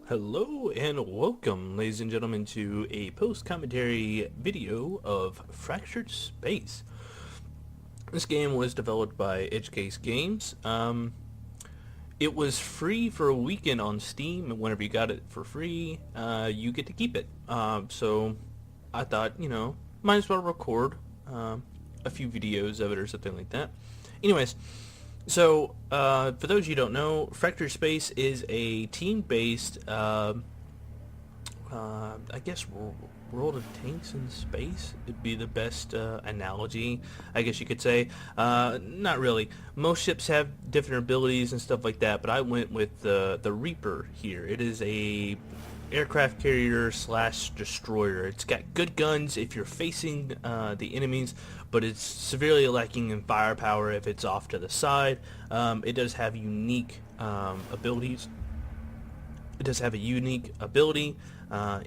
Hello and welcome, ladies and gentlemen, to a post-commentary video of Fractured Space. This game was developed by Edgecase Games. It was free for a weekend on Steam, and whenever you got it for free, you get to keep it. So I thought, might as well record a few videos of it or something like that. Anyways, so, for those you don't know, Fractured Space is a team-based, I guess, World of Tanks in space would be the best analogy, I guess you could say. Not really. Most ships have different abilities and stuff like that, but I went with the Reaper here. It is a aircraft carrier slash destroyer. It's got good guns if you're facing the enemies, but it's severely lacking in firepower if it's off to the side. It does have unique abilities. It does have a unique ability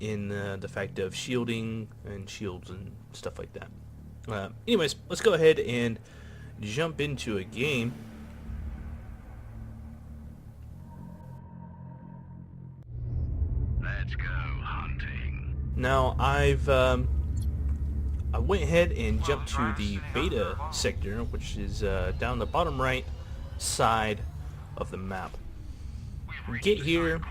in the fact of shielding and shields and stuff like that. Anyways, let's go ahead and jump into a game. Let's go hunting. Now I went ahead and jumped to the beta sector, which is down the bottom right side of the map. Get here,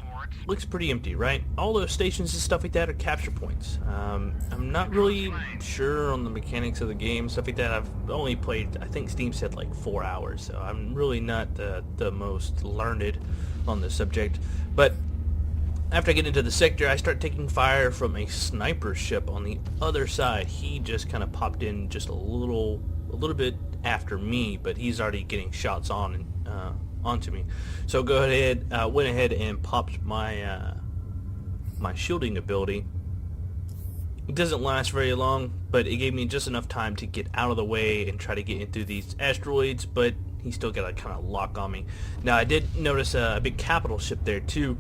looks pretty empty, right? All those stations and stuff like that are capture points. I'm not really sure on the mechanics of the game, stuff like that. I've only played, I think Steam said like 4 hours, so I'm really not the most learned on the subject. But after I get into the sector, I start taking fire from a sniper ship on the other side. He just kind of popped in just a little bit after me, but he's already getting shots onto me. So went ahead and popped my my shielding ability. It doesn't last very long, but it gave me just enough time to get out of the way and try to get into these asteroids, but he still got a kind of lock on me. Now I did notice a big capital ship there too,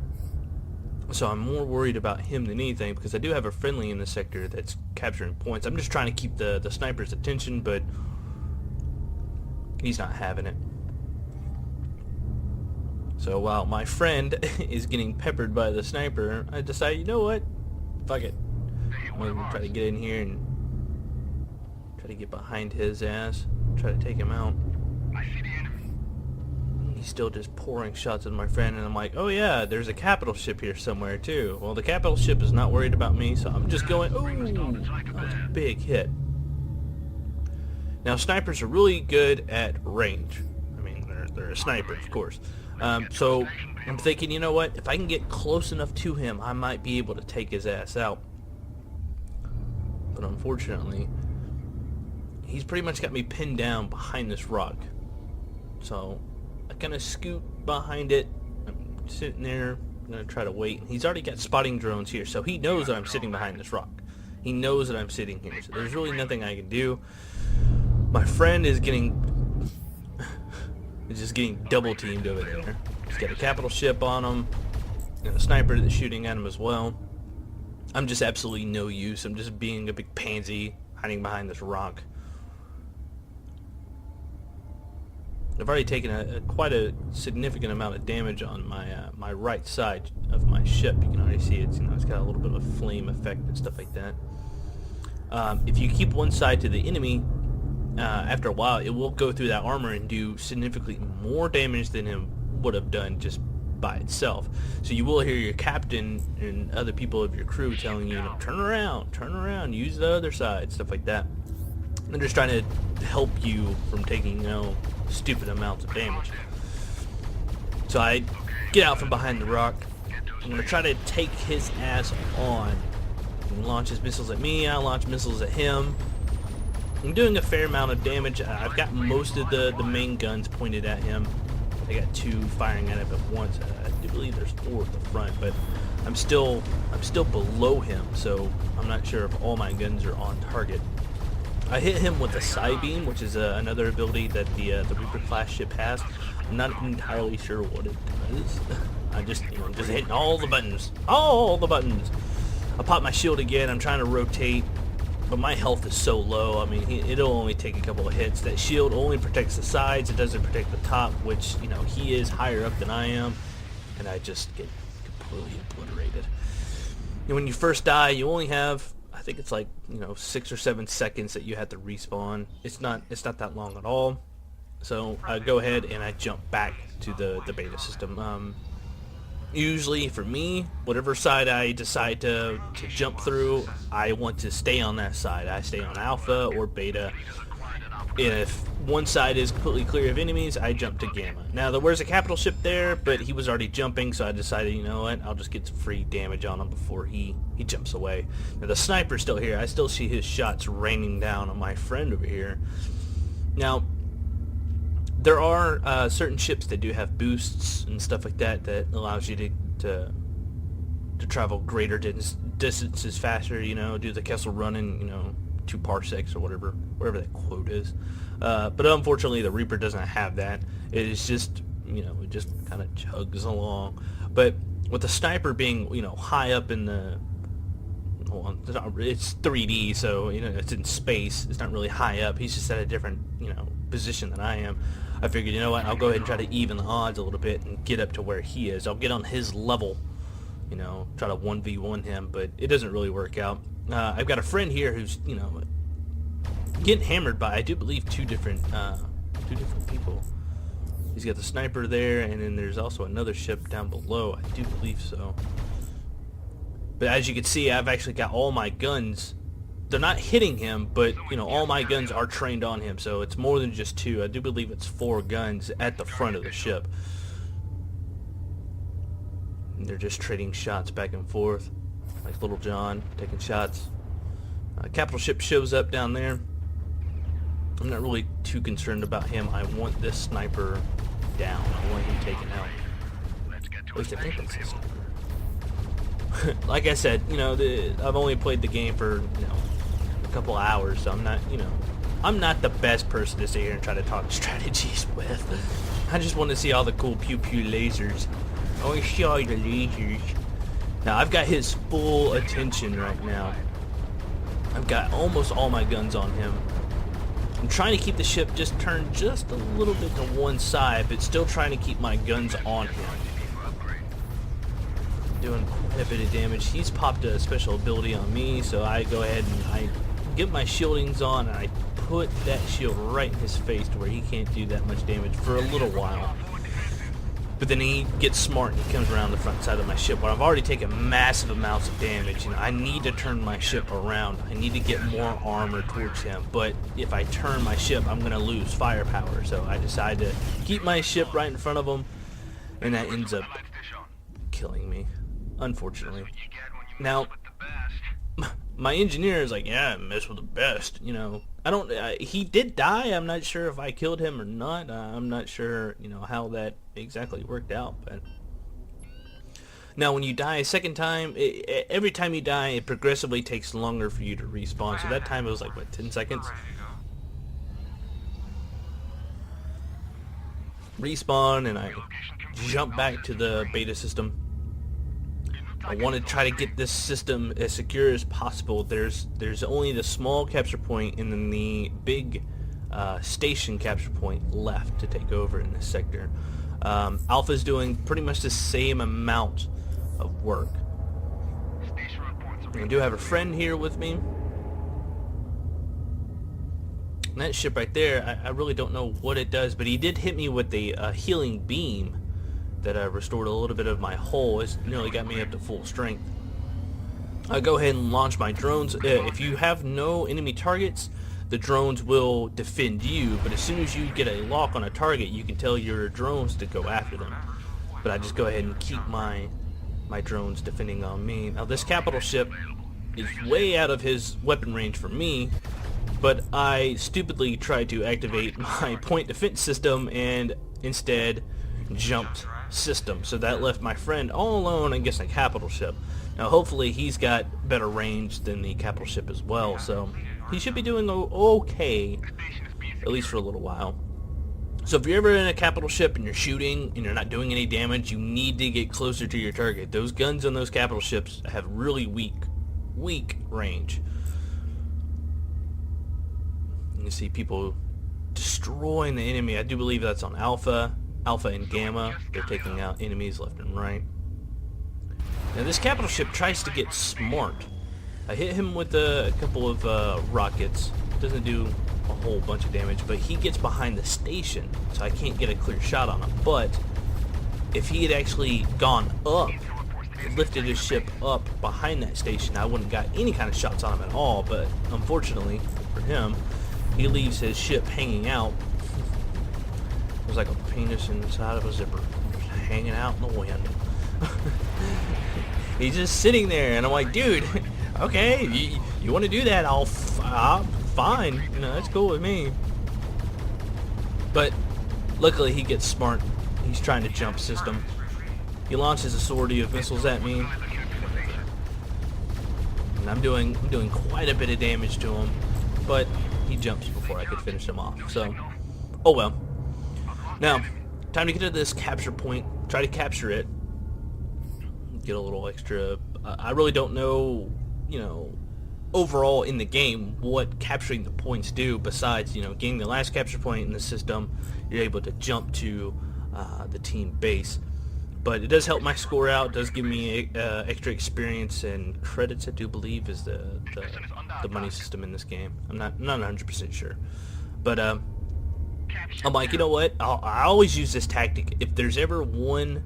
so I'm more worried about him than anything, because I do have a friendly in the sector that's capturing points. I'm just trying to keep the sniper's attention, but he's not having it. So while my friend is getting peppered by the sniper, I decided, you know what? Fuck it. I'm going to try to get in here and try to get behind his ass, try to take him out. I see the enemy. He's still just pouring shots at my friend, and I'm like, oh yeah, there's a capital ship here somewhere too. Well, the capital ship is not worried about me, so I'm just going, ooh, that was a big hit. Now, snipers are really good at range. I mean, they're a sniper, of course. So I'm thinking, you know what, if I can get close enough to him, I might be able to take his ass out. But unfortunately, he's pretty much got me pinned down behind this rock. So I kind of scoot behind it. I'm sitting there. I'm going to try to wait. He's already got spotting drones here, so he knows that I'm sitting behind this rock. He knows that I'm sitting here, so there's really nothing I can do. My friend is just getting double teamed over there. He's got a capital ship on him, and a sniper that's shooting at him as well. I'm just absolutely no use. I'm just being a big pansy hiding behind this rock. I've already taken quite a significant amount of damage on my right side of my ship. You can already see it's got a little bit of a flame effect and stuff like that. If you keep one side to the enemy, after a while it will go through that armor and do significantly more damage than it would have done just by itself. So you will hear your captain and other people of your crew telling you, turn around, use the other side, stuff like that. They're just trying to help you from taking, stupid amounts of damage. So I get out from behind the rock. I'm going to try to take his ass on. He launches missiles at me, I launch missiles at him. I'm doing a fair amount of damage. I've got most of the main guns pointed at him. I got 2 firing at him at once. I do believe there's 4 at the front, but I'm still below him, so I'm not sure if all my guns are on target. I hit him with a Psybeam, which is another ability that the Reaper class ship has. I'm not entirely sure what it does. I'm just hitting all the buttons. I pop my shield again. I'm trying to rotate, but my health is so low. I mean, it'll only take a couple of hits. That shield only protects the sides. It doesn't protect the top, which, he is higher up than I am, and I just get completely obliterated. And when you first die, you only have, I think it's like, 6 or 7 seconds that you have to respawn. It's not that long at all. So I go ahead and I jump back to the beta system. Usually for me, whatever side I decide to jump through, I want to stay on that side. I stay on alpha or beta. If one side is completely clear of enemies, I jump to gamma. Now there was a capital ship there, but he was already jumping, so I decided, you know what, I'll just get some free damage on him before he jumps away. Now the sniper's still here. I still see his shots raining down on my friend over here. Now, there are certain ships that do have boosts and stuff like that that allows you to travel greater distances faster, do the Kessel Run in, 2 parsecs or whatever that quote is. But unfortunately the Reaper doesn't have that. It is just, it just kind of chugs along. But with the sniper being, high up in the, it's 3D, so, it's in space. It's not really high up. He's just at a different, position than I am. I figured, you know what, I'll go ahead and try to even the odds a little bit and get up to where he is. I'll get on his level, try to 1v1 him, but it doesn't really work out. I've got a friend here who's, getting hammered by, I do believe, two different people. He's got the sniper there, and then there's also another ship down below. I do believe so. But as you can see, I've actually got all my guns. They're not hitting him, but, all my guns are trained on him, so it's more than just 2. I do believe it's 4 guns at the front of the ship. And they're just trading shots back and forth. Like Little John, taking shots. Capital ship shows up down there. I'm not really too concerned about him. I want this sniper down. I want him taken out. At least I think that's his sniper. Like I said, I've only played the game for, a couple hours, so I'm not the best person to sit here and try to talk strategies with. I just want to see all the cool pew-pew lasers. I want to see all the lasers. Now, I've got his full attention right now. I've got almost all my guns on him. I'm trying to keep the ship just turned just a little bit to one side, but still trying to keep my guns on him. Doing quite a bit of damage. He's popped a special ability on me, so I go ahead and I get my shieldings on, and I put that shield right in his face to where he can't do that much damage for a little while. But then he gets smart and he comes around the front side of my ship where I've already taken massive amounts of damage. I need to turn my ship around. I need to get more armor towards him. But if I turn my ship, I'm going to lose firepower. So I decide to keep my ship right in front of him, and that ends up killing me, unfortunately. Now, my engineer is like, yeah, mess with the best, he did die. I'm not sure if I killed him or not. I'm not sure, how that exactly worked out. But now, when you die a second time, every time you die, it progressively takes longer for you to respawn. So that time it was like, what, 10 seconds? Respawn, and I jump back to the beta system. I want to try to get this system as secure as possible. There's only the small capture point and then the big station capture point left to take over in this sector. Alpha's doing pretty much the same amount of work. I do have a friend here with me. And that ship right there, I really don't know what it does, but he did hit me with a healing beam that restored a little bit of my hull. It's nearly got me up to full strength. I go ahead and launch my drones. If you have no enemy targets, the drones will defend you, but as soon as you get a lock on a target, you can tell your drones to go after them. But I just go ahead and keep my drones defending on me. Now this capital ship is way out of his weapon range for me, but I stupidly tried to activate my point defense system and instead jumped system, so that left my friend all alone against a capital ship. Now hopefully he's got better range than the capital ship as well, so he should be doing okay, at least for a little while. So if you're ever in a capital ship and you're shooting and you're not doing any damage, you need to get closer to your target. Those guns on those capital ships have really weak range. You can see people destroying the enemy. I do believe that's on Alpha and Gamma. They're taking out enemies left and right. Now this capital ship tries to get smart. I hit him with a couple of rockets. Doesn't do a whole bunch of damage, but he gets behind the station, so I can't get a clear shot on him. But if he had actually gone up, lifted his ship up behind that station, I wouldn't got any kind of shots on him at all. But unfortunately for him, he leaves his ship hanging out. It was like a penis inside of a zipper, just hanging out in the wind. He's just sitting there, and I'm like, dude, okay, you want to do that? Fine, you know, that's cool with me. But luckily he gets smart. He's trying to jump system. He launches a sortie of missiles at me, and I'm doing quite a bit of damage to him, but he jumps before I could finish him off. So, oh well. Now, time to get to this capture point. Try to capture it. Get a little extra. I really don't know, you know, overall in the game what capturing the points do besides, you know, getting the last capture point in the system. You're able to jump to the team base, but it does help my score out. It does give me extra experience and credits, I do believe, is the money system in this game. I'm not 100% sure, but I'm like, you know what, I always use this tactic. If there's ever one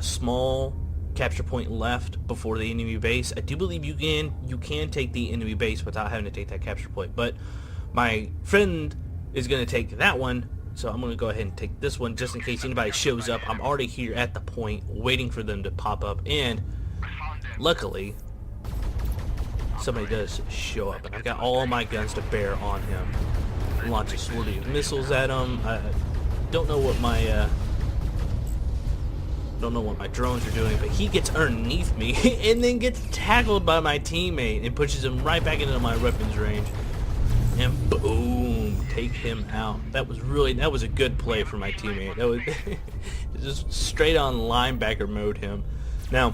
small capture point left before the enemy base, I do believe you can take the enemy base without having to take that capture point. But my friend is going to take that one, so I'm going to go ahead and take this one just in case anybody shows up. I'm already here at the point waiting for them to pop up, and luckily somebody does show up, and I've got all my guns to bear on him. Launch a sortie of missiles at him. I don't know what my drones are doing, but he gets underneath me and then gets tackled by my teammate and pushes him right back into my weapons range, and boom, take him out. That was a good play for my teammate. That was just straight on linebacker mode him. Now,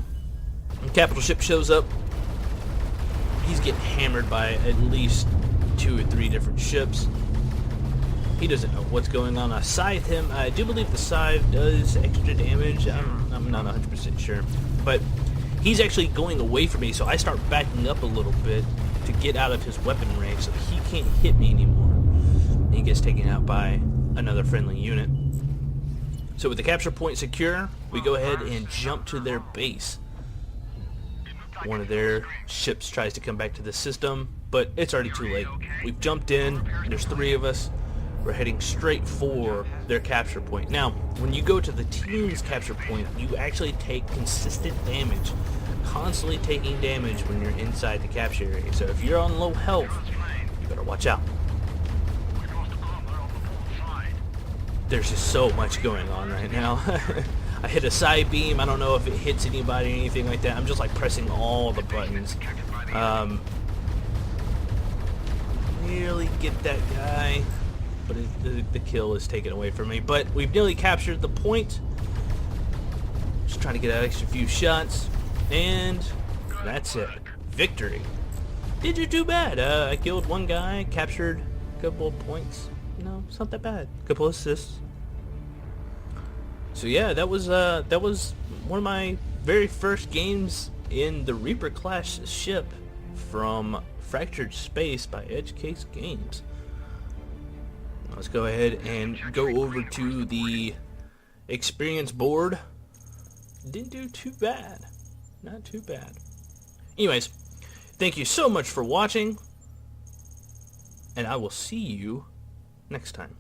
when capital ship shows up, he's getting hammered by at least 2 or 3 different ships. He doesn't know what's going on. I scythe him. I do believe the scythe does extra damage. I'm not 100% sure. But he's actually going away from me, so I start backing up a little bit to get out of his weapon range so he can't hit me anymore. He gets taken out by another friendly unit. So with the capture point secure, we go ahead and jump to their base. One of their ships tries to come back to the system, but it's already too late. We've jumped in. There's 3 of us. We're heading straight for their capture point. Now, when you go to the team's capture point, you actually take consistent damage, constantly taking damage when you're inside the capture area. So if you're on low health, you better watch out. There's just so much going on right now. I hit a side beam. I don't know if it hits anybody or anything like that. I'm just like pressing all the buttons. Nearly get that guy, but the kill is taken away from me. But we've nearly captured the point. Just trying to get an extra few shots, and that's it. Victory. Did you too bad? I killed one guy, captured a couple of points. You know, it's not that bad. A couple assists. So yeah, that was one of my very first games in the Reaper class ship from Fractured Space by Edge Case Games. Let's go ahead and go over to the experience board. Didn't do too bad. Not too bad. Anyways, thank you so much for watching, and I will see you next time.